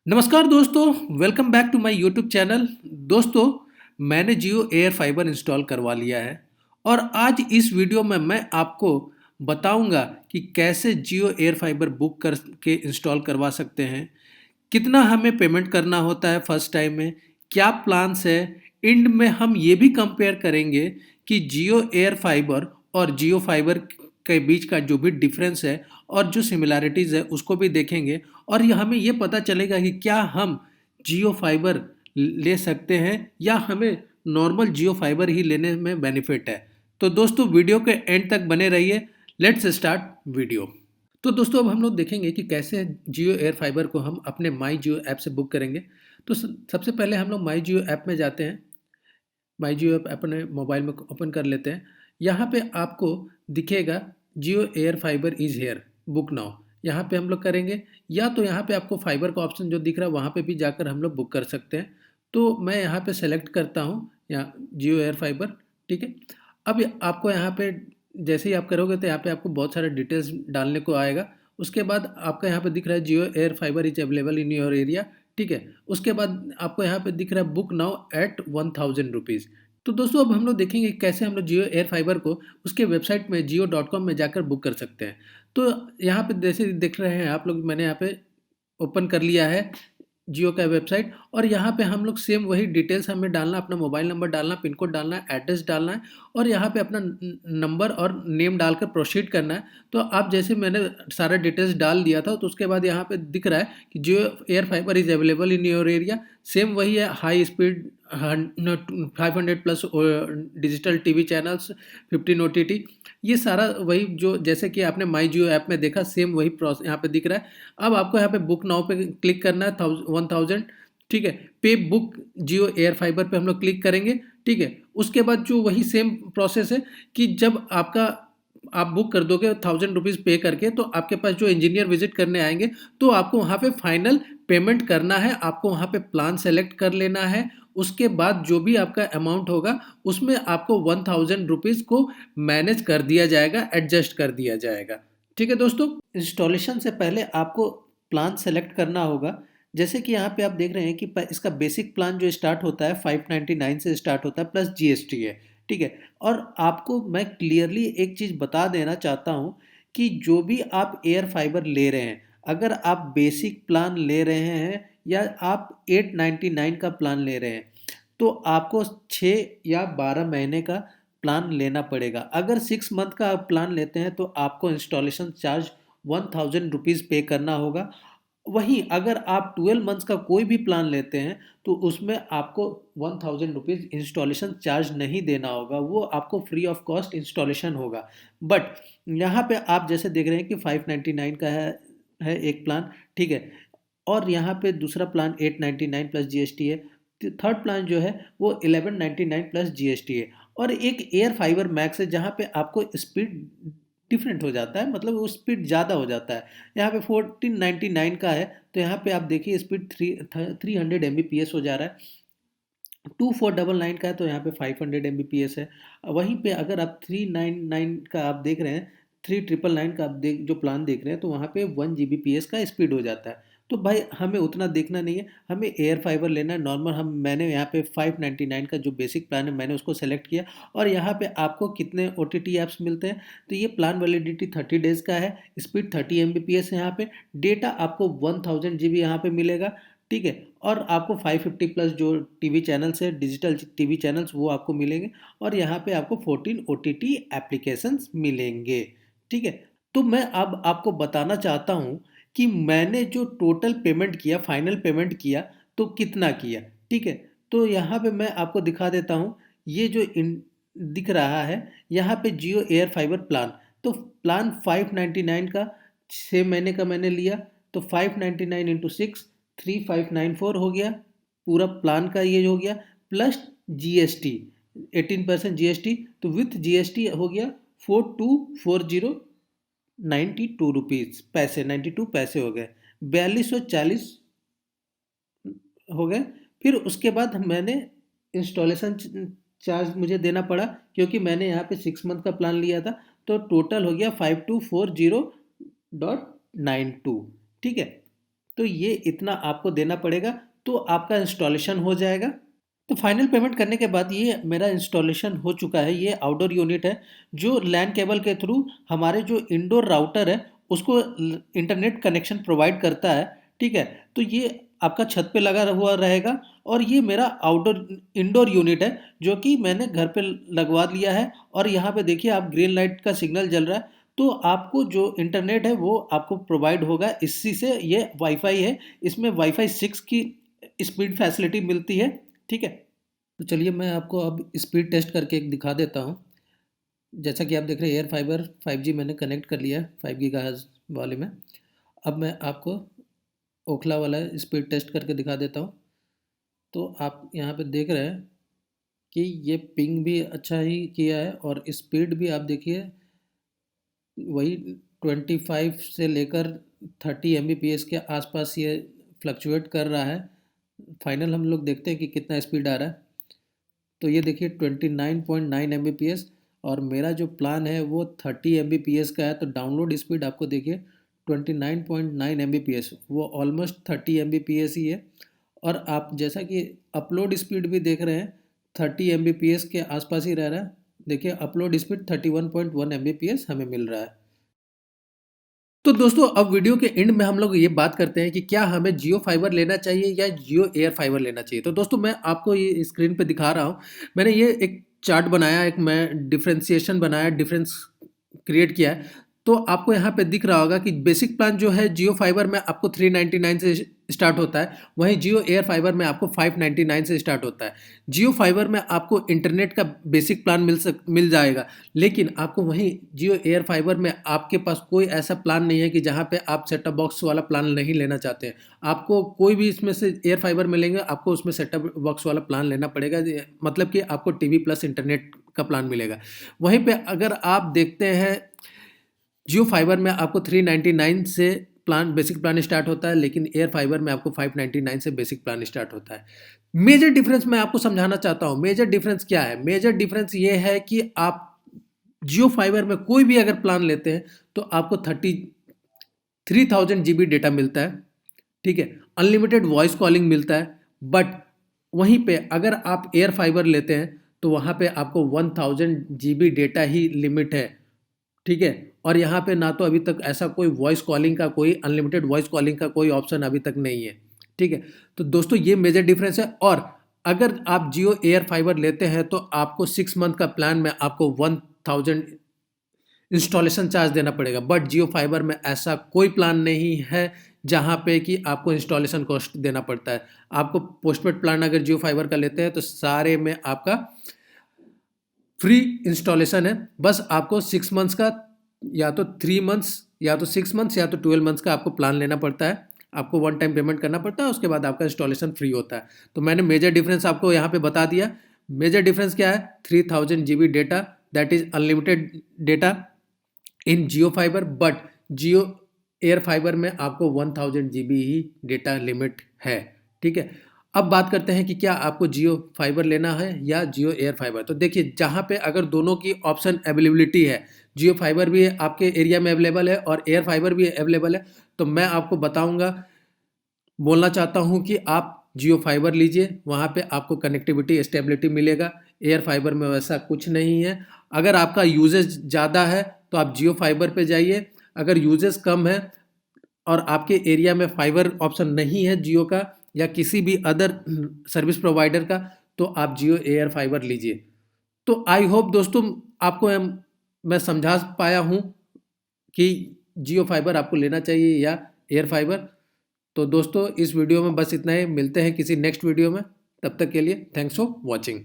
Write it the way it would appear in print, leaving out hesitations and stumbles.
नमस्कार दोस्तों, welcome back to my YouTube channel. दोस्तों, मैंने जियो एयर फाइबर इंस्टॉल करवा लिया है और आज इस वीडियो में मैं आपको बताऊंगा कि कैसे जियो एयर फाइबर बुक कर के इंस्टॉल करवा सकते हैं, कितना हमें पेमेंट करना होता है फर्स्ट टाइम में, क्या प्लान्स है। एंड में हम ये भी कंपेयर करेंगे कि जियो एयर फाइबर और जियो फाइबर के बीच का जो भी डिफरेंस है और जो सिमिलैरिटीज़ है उसको भी देखेंगे। और हमें ये पता चलेगा कि क्या हम जियो फाइबर ले सकते हैं या हमें नॉर्मल जियो फाइबर ही लेने में बेनिफिट है। तो दोस्तों, वीडियो के एंड तक बने रहिए। Let's start video. तो दोस्तों, अब हम लोग देखेंगे कि कैसे जियो एयर फाइबर को हम अपने माई जियो ऐप से बुक करेंगे। तो सबसे पहले हम लोग माई जियो ऐप में जाते हैं। माई जियो ऐप अपने मोबाइल में ओपन कर लेते हैं। यहाँ पे आपको दिखेगा Jio air fiber is here, book now. यहाँ पे हम लोग करेंगे, या तो यहाँ पे आपको फाइबर का ऑप्शन जो दिख रहा है वहाँ पे भी जाकर हम लोग बुक कर सकते हैं। तो मैं यहाँ पे सेलेक्ट करता हूँ यहाँ जियो एयर फाइबर। ठीक है। अब आपको यहाँ पे जैसे ही आप करोगे तो यहाँ पे आपको बहुत सारे डिटेल्स डालने को आएगा। उसके बाद आपका यहाँ पे दिख रहा है Jio air fiber is available in your area. ठीक है। उसके बाद आपको यहाँ पे दिख रहा है बुक नाउ एट 1000 रुपीज़। तो दोस्तों, अब हम लोग देखेंगे कैसे हम लोग जियो एयर फाइबर को उसके वेबसाइट में jio.com में जाकर बुक कर सकते हैं। तो यहाँ पे जैसे देख रहे हैं आप लोग, मैंने यहाँ पे ओपन कर लिया है जियो का वेबसाइट। और यहाँ पे हम लोग सेम वही डिटेल्स हमें डालना, अपना मोबाइल नंबर डालना, पिन कोड डालना है, एड्रेस डालना है और यहाँ पे अपना नंबर और नेम डालकर प्रोसीड करना है। तो आप जैसे मैंने सारा डिटेल्स डाल दिया था, तो उसके बाद यहाँ पे दिख रहा है कि Jio air fiber is available in your area. Same वही है, high speed 500 plus digital TV channels, 15 OTT, ये सारा वही जो जैसे कि आपने माई जियो ऐप में देखा, सेम वही प्रोसेस यहाँ पे दिख रहा है। अब आपको यहाँ पे बुक नाउ पे क्लिक करना है 1000। ठीक है। पे बुक जियो एयर फाइबर पे हम लोग क्लिक करेंगे। ठीक है। उसके बाद जो वही सेम प्रोसेस है कि जब आप बुक कर दोगे 1000 रुपीज़ पे करके, तो आपके पास जो इंजीनियर विजिट करने आएंगे तो आपको वहाँ पे फाइनल पेमेंट करना है, आपको वहाँ पे प्लान सेलेक्ट कर लेना है। उसके बाद जो भी आपका अमाउंट होगा उसमें आपको 1000 रुपीज़ को मैनेज कर दिया जाएगा, एडजस्ट कर दिया जाएगा। ठीक है दोस्तों, इंस्टॉलेशन से पहले आपको प्लान सेलेक्ट करना होगा। जैसे कि यहाँ पे आप देख रहे हैं कि इसका बेसिक प्लान जो स्टार्ट होता है 599 से स्टार्ट होता है, प्लस जीएसटी है। ठीक है। और आपको मैं क्लियरली एक चीज़ बता देना चाहता हूँ कि जो भी आप एयर फाइबर ले रहे हैं, अगर आप बेसिक प्लान ले रहे हैं या आप 899 का प्लान ले रहे हैं, तो आपको 6 या 12 महीने का प्लान लेना पड़ेगा। अगर 6 मंथ का आप प्लान लेते हैं तो आपको इंस्टॉलेशन चार्ज 1000 रुपीज़ पे करना होगा। वहीं अगर आप 12 मंथ्स का कोई भी प्लान लेते हैं तो उसमें आपको 1000 रुपीज़ इंस्टॉलेशन चार्ज नहीं देना होगा, वो आपको फ्री ऑफ कॉस्ट इंस्टॉलेशन होगा। बट यहाँ पे आप जैसे देख रहे हैं कि 599 का है एक प्लान। ठीक है। और यहाँ पे दूसरा प्लान 899 प्लस जीएसटी है। थर्ड प्लान जो है वो 1199 प्लस जीएसटी है। और एक एयर फाइबर मैक्स है जहाँ पे आपको स्पीड डिफरेंट हो जाता है, मतलब वो स्पीड ज़्यादा हो जाता है। यहाँ पे 1499 का है, तो यहाँ पे आप देखिए स्पीड 300 Mbps हो जा रहा है। 2499 का है तो यहाँ पे 500 Mbps है। वहीं पे अगर आप 399 का आप देख रहे हैं, 3999 का आप जो प्लान देख रहे हैं, तो वहाँ पे 1 Gbps का स्पीड हो जाता है। तो भाई हमें उतना देखना नहीं है, हमें एयर फाइबर लेना है नॉर्मल। मैंने यहाँ पे 599 का जो बेसिक प्लान है मैंने उसको सेलेक्ट किया। और यहाँ पे आपको कितने OTT ऐप्स मिलते हैं, तो ये प्लान वैलिडिटी 30 डेज़ का है, स्पीड 30 Mbps है यहाँ पे, डेटा आपको 1000 GB यहाँ पे मिलेगा। ठीक है। और आपको 550 प्लस जो टीवी चैनल्स है, डिजिटल टीवी चैनल्स, वो आपको मिलेंगे। और यहाँ पे आपको 14 OTT एप्लीकेशंस मिलेंगे। ठीक है। तो मैं अब आपको बताना चाहता हूँ कि मैंने जो टोटल पेमेंट किया, फाइनल पेमेंट किया, तो कितना किया। ठीक है। तो यहाँ पे मैं आपको दिखा देता हूँ, ये जो दिख रहा है यहाँ पे जियो एयर फाइबर प्लान। तो प्लान 599 का 6 महीने का मैंने लिया, तो 599 इंटू 6 3594 हो गया। पूरा प्लान का ये हो गया, प्लस जीएसटी 18% जीएसटी, तो विथ जीएसटी हो गया 424092 रुपीज़ पैसे, 92 पैसे हो गए, 4240 हो गए। फिर उसके बाद मैंने इंस्टॉलेशन चार्ज मुझे देना पड़ा, क्योंकि मैंने यहाँ पे 6 मंथ का प्लान लिया था। तो टोटल हो गया 5240.92। ठीक है। तो ये इतना आपको देना पड़ेगा, तो आपका इंस्टॉलेशन हो जाएगा। तो फाइनल पेमेंट करने के बाद ये मेरा इंस्टॉलेशन हो चुका है। ये आउटडोर यूनिट है जो लैन केबल के थ्रू हमारे जो इंडोर राउटर है उसको इंटरनेट कनेक्शन प्रोवाइड करता है। ठीक है, तो ये आपका छत पे लगा हुआ रहेगा और ये मेरा आउटडोर इंडोर यूनिट है जो कि मैंने घर पे लगवा लिया है। और यहाँ पे देखिए आप ग्रीन लाइट का सिग्नल जल रहा है, तो आपको जो इंटरनेट है वो आपको प्रोवाइड होगा इसी से। ये वाईफाई है, इसमें वाईफाई 6 की स्पीड फैसिलिटी मिलती है। ठीक है, तो चलिए मैं आपको अब स्पीड टेस्ट करके एक दिखा देता हूँ। जैसा कि आप देख रहे हैं एयर फाइबर 5G मैंने कनेक्ट कर लिया है 5 गीगाहर्ट्ज़ वाले में। अब मैं आपको ओखला वाला स्पीड टेस्ट करके दिखा देता हूँ। तो आप यहाँ पे देख रहे हैं कि ये पिंग भी अच्छा ही किया है और स्पीड भी आप देखिए वही 25 से लेकर 30 Mbps के आसपास ये फ्लक्चुएट कर रहा है। फाइनल हम लोग देखते हैं कि कितना स्पीड आ रहा है। तो ये देखिए 29.9 Mbps और मेरा जो प्लान है वो 30 Mbps का है। तो डाउनलोड स्पीड आपको देखिए 29.9 Mbps, वो ऑलमोस्ट 30 Mbps ही है। और आप जैसा कि अपलोड स्पीड भी देख रहे हैं 30 Mbps के आसपास ही रह रहा है। देखिए अपलोड स्पीड 31.1 Mbps हमें मिल रहा है। तो दोस्तों अब वीडियो के एंड में हम लोग ये बात करते हैं कि क्या हमें जियो फाइबर लेना चाहिए या जियो एयर फाइबर लेना चाहिए। तो दोस्तों मैं आपको ये स्क्रीन पे दिखा रहा हूँ। मैंने ये एक चार्ट बनाया, एक मैं डिफ्रेंसिएशन बनाया, डिफरेंस क्रिएट किया है। तो आपको यहाँ पे दिख रहा होगा कि बेसिक प्लान जो है जियो फाइबर में आपको 399 से स्टार्ट होता है, वहीं जियो एयर फाइबर में आपको 599 से स्टार्ट होता है। जियो फाइबर में आपको इंटरनेट का बेसिक प्लान मिल जाएगा, लेकिन आपको वहीं जियो एयर फाइबर में आपके पास कोई ऐसा प्लान नहीं है कि जहाँ पे आप सेटअप बॉक्स वाला प्लान नहीं लेना चाहते हैं। आपको कोई भी इसमें से एयर फाइबर मिलेंगे, आपको उसमें सेटअप बॉक्स वाला प्लान लेना पड़ेगा, मतलब कि आपको टीवी प्लस इंटरनेट का प्लान मिलेगा। वहीं पे अगर आप देखते हैं जियो फाइबर में आपको 399 से प्लान बेसिक प्लान स्टार्ट होता है, लेकिन एयर फाइबर में आपको 599 से बेसिक प्लान स्टार्ट होता है। मेजर डिफरेंस मैं आपको समझाना चाहता हूँ। मेजर डिफरेंस क्या है? मेजर डिफरेंस ये है कि आप जियो फाइबर में कोई भी अगर प्लान लेते हैं तो आपको 3000 GB डेटा मिलता है। ठीक है, अनलिमिटेड वॉइस कॉलिंग मिलता है। बट वहीं पे अगर आप एयर फाइबर लेते हैं तो वहाँ पे आपको 1000 GB डेटा ही लिमिट है। ठीक है, और यहाँ पे ना तो अभी तक ऐसा कोई वॉइस कॉलिंग का, कोई अनलिमिटेड वॉइस कॉलिंग का कोई ऑप्शन अभी तक नहीं है। ठीक है, तो दोस्तों ये मेजर डिफरेंस है। और अगर आप जियो एयर फाइबर लेते हैं तो आपको 6 मंथ का प्लान में आपको 1000 इंस्टॉलेशन चार्ज देना पड़ेगा। बट जियो फाइबर में ऐसा कोई प्लान नहीं है जहाँ पे कि आपको इंस्टॉलेशन कॉस्ट देना पड़ता है। आपको पोस्टपेड प्लान अगर जियो फाइबर का लेते हैं तो सारे में आपका फ्री इंस्टॉलेशन है। बस आपको 6 मंथ्स का या तो 3 मंथ्स या तो 6 मंथ्स या तो 12 मंथ्स का आपको प्लान लेना पड़ता है। आपको वन टाइम पेमेंट करना पड़ता है, उसके बाद आपका इंस्टॉलेशन फ्री होता है। तो मैंने मेजर डिफरेंस आपको यहाँ पे बता दिया। मेजर डिफरेंस क्या है? 3000 GB data, that is unlimited data in Jio fibre. But Jio air fibre में आपको 1000 GB ही डेटा लिमिट है। ठीक है, अब बात करते हैं कि क्या आपको जियो फाइबर लेना है या जियो एयर फाइबर। तो देखिए जहाँ पे अगर दोनों की ऑप्शन अवेलेबिलिटी है, जियो फाइबर भी आपके एरिया में अवेलेबल है और एयर फाइबर भी अवेलेबल है, तो मैं आपको बोलना चाहता हूँ कि आप जियो फाइबर लीजिए। वहाँ पे आपको कनेक्टिविटी स्टेबिलिटी मिलेगा। एयर फाइबर में वैसा कुछ नहीं है। अगर आपका यूजेज ज़्यादा है तो आप जियो फाइबर पे जाइए। अगर यूजेज कम है और आपके एरिया में फाइबर ऑप्शन नहीं है जियो का या किसी भी अदर सर्विस प्रोवाइडर का, तो आप जियो एयर फाइबर लीजिए। तो आई होप दोस्तों आपको मैं समझा पाया हूँ कि जियो फाइबर आपको लेना चाहिए या एयर फाइबर। तो दोस्तों इस वीडियो में बस इतना ही। मिलते हैं किसी नेक्स्ट वीडियो में, तब तक के लिए थैंक्स फॉर वॉचिंग।